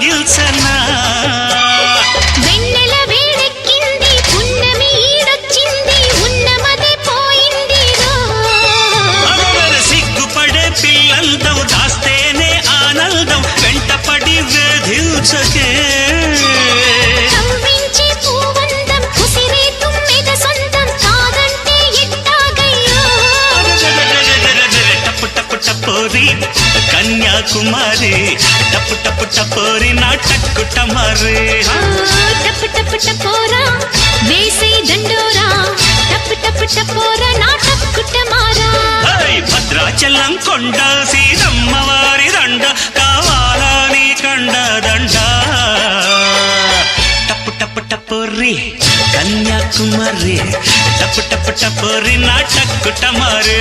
వాయిల్సనా వెన్నెల వేడెక్కింది పున్నమి ఈడొచ్చింది ఉన్నమదే పోయింది సిగ్గుపడే పిల్లల్దం దాస్తేనే ఆనందం వెంటపడి వేధించకే కవ్వించే పూవందం కుసిరే తుమ్మెద సొంతం కాదంటే ఎట్టాగయ్యో టప్పు టప్పు టపోరి కన్యాకుమారి టప్పు టప్పు టపోరి నా టక్కు టమారి టప్పు టప్పు టపోరా వేసే దండోరా టప్పు టప్పు టపోరా నా టక్కు టమారా భద్రాచలం కొండ సీతమ్మ వారి దండ కావాలా నీ కండ దండ టప్పు టప్పు టపోరి కన్యాకుమారి టప్పు టప్పు టపోరి నా టక్కు టమారి